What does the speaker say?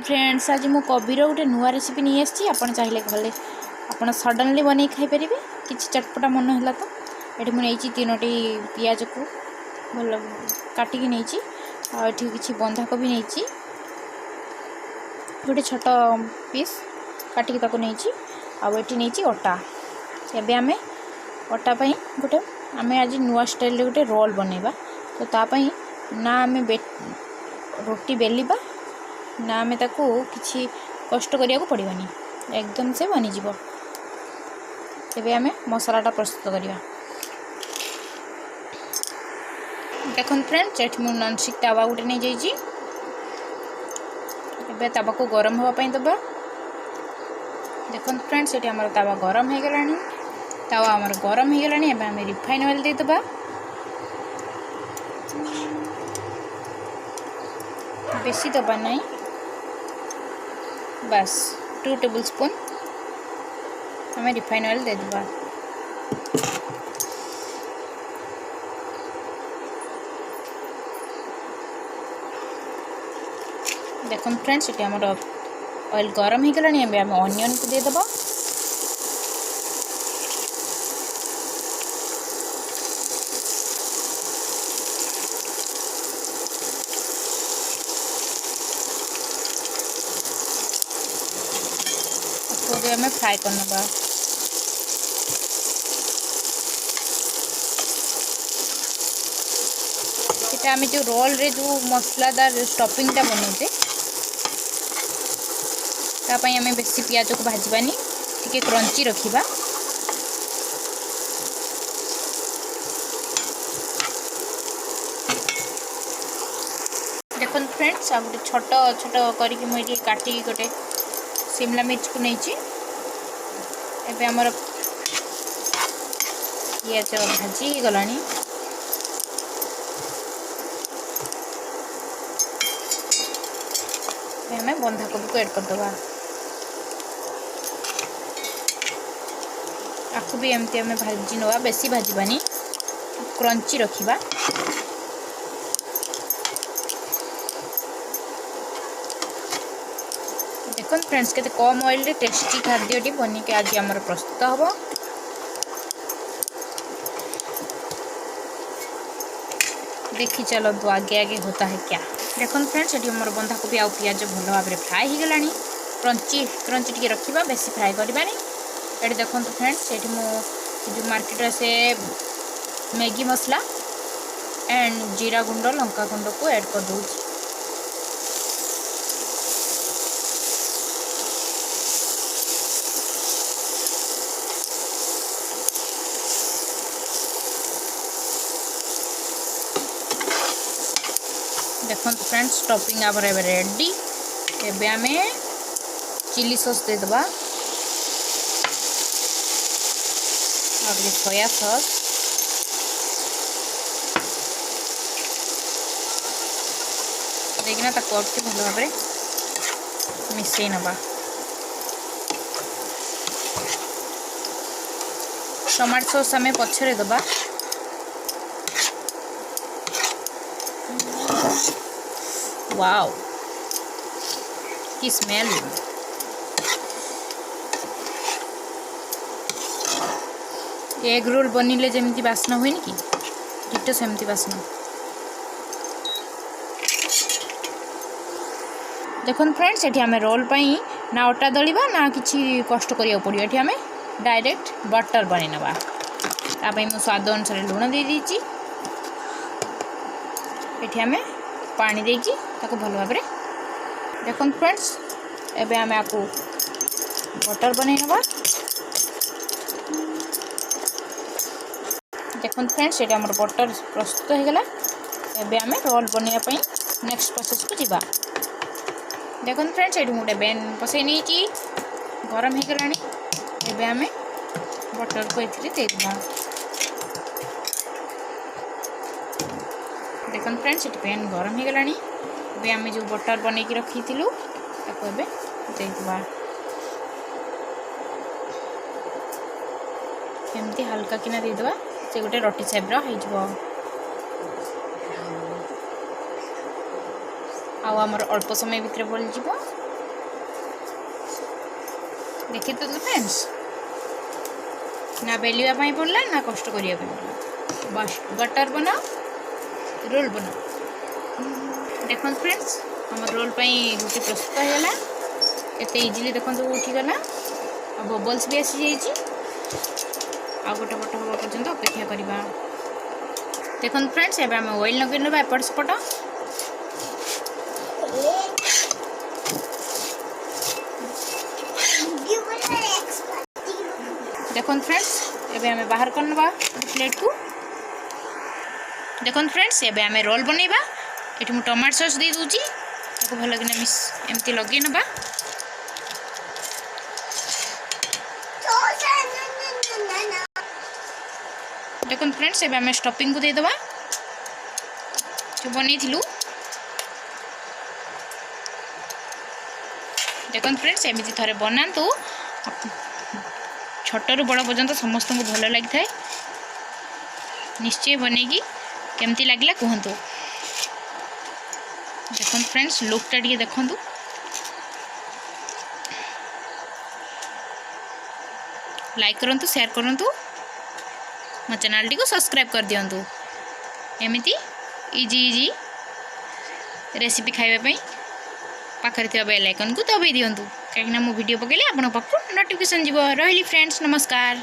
Friends आज मो कोबीर गोटे नुआ रेसिपी नहीं आसी आप चाहिए भले आप सडनली बन खाईपर कि चटपटा मन है तो ये मुझे तीनोटी पिज को भल काटिक नहीं कि बंधाकोबी नहीं गोटे छोट पीस काटिक ताको नहीं नहीं अटा एवं आम अटा गोटे आम आज नुआ स्टाइल गोटे रोल बनइबा तो तापाई ना आम रोटी बेलिबा ना आम ताको किसी कष्ट करिया को पड़िबानी एकदम से बनीजिव। तेबे आम मसलाटा प्रस्तुत करिया। देखो फ्रेंड्स ये मुझे नॉनस्टिक तावा गोटे नहीं जाइए एबे तावा को गरम होगापाई दबा। देखो फ्रेंड्स ये आम तावा गरम हो गलानी तावा आमर गरम हो गलानी एबे आम रिफाइन ऑयल दे दबा। बेसी दबा नहीं बस 2 टेबल स्पून हमें रिफाइन ऑयल दे दबा। देखो फ्रेंड्स ये आमर ऑयल गरम हो गलानी एबे आम ऑनियन को दे दबा। तो हमें फ्राई करना बा। ये आम जो रोल रे जो मसलादार स्टफिंगटा बनाते तापाई आम बेसी पियाज को भाजबानी टिके क्रंची रखिबा। देखो फ्रेंड्स आ गोटे छोट छोट करके मुझे काटी गोटे शिमला मिर्च को नहीं एबे हमर पियाज भाजी गलानी हमें बंधाकोबी को ऐड कर दबा। आपको भी एमती हमें भाजी नवा बेसी भाजबानी क्रंची रखिबा। देखो फ्रेंड्स के कम ऑयल रे टेस्टी खाद्यटी बनी के आज आमर प्रस्तुत हम। देखी चलो तो आगे आगे होता है क्या। देखो फ्रेंड्स ये मोर बंधाकोबी आ पियाज भल भाव में फ्राए हो गलानी क्रंची क्रंची टी रखा बेसी फ्राए करवानी। ये देखो फ्रेंड्स ये जो मार्केट से मैगी मसला एंड जीरा गुंड लंका गुंड को ऐड कर दूँ। देखो फ्रेंड्स टॉपिंग आवर एबे रेडी एबे आमे चिली सॉस दे दबा और ये सोया सॉस देखना ता कोट के भलो भाबरे मिसई नबा। टमाटो सॉस आमे पछरे दबा। वाओ की स्मेल एग रोल बनिले जमती बास्ना हुए कि डिटो सेमती बास्ना। देखो फ्रेंड्स ये आम रोल पाई ना अटा दलिबा ना किसी कष्ट करिया पड़ो। ये आम डायरेक्ट बटर बन नवा तापाई मो स्वाद अनुसार लुण दे दीची। ये आम पानी देकी ताको भल भाव में देखो फ्रेंड्स एबे आम आपको बटर बन नवा। देखो फ्रेंड्स ये आम बटर प्रस्तुत हो गला एबे आम रोल बनवाई नेक्स्ट प्रोसेस को जीवा। देखो फ्रेंड्स ये गोटे बेन पसई नहीं गरम हो गलानी एबे आम बटर को ये देदेबा। देखो फ्रेंड्स ये पैन गरम हो गलानी एबे आम जो बटर बन के रखी ताको एबे देदेबा। एमती हल्का किना देदेबा से गोटे रोटी सेप हो। आमर अल्प समय भितर बन देखिए तो फ्रेंड्स ना बेलिया पड़ला ना कष्ट करिया पड़ला बस बटर बनाओ रोल बनाओ। देखो फ्रेंड्स हम रोल रोटी प्रस्तुत होगा केते इजिली देखो उठीगला आ बबल्स भी आसी जाइए आ गोटे पट हवा पर्यंत अपेक्षा करवा। देखो फ्रेंड्स एवं आम ऑयल लगे ना एपट सेपट देखो फ्रेंड्स एवं आम बाहर करनवा प्लेट को। देखो फ्रेंड्स एवं आम रोल बनइबा ये मुझे टमाटो सॉस दे दूची भल कि मिस एमती लगे नवा। देखो फ्रेंड्स एवं आम स्टफिंग को देदेबा जो बनी थिलु। देखो फ्रेंड्स एमती थे बनातु छोट रु बड़ पर्यंत समस्त को भल लगी था निश्चय बनईकी केमती लगला कहतु। देखो फ्रेंड्स लुकटा टे देखु लाइक करूँ शेयर करूँ मो चैनल टी को सब्सक्राइब कर दिंतु। एमती इजी इजी रेसिपी खाइबा पाखरे थी बेल आइकन को दबाई दिंतु कहीं मो वीडियो पकड़े आप नोटिफिकेशन जीव। रही फ्रेंड्स नमस्कार।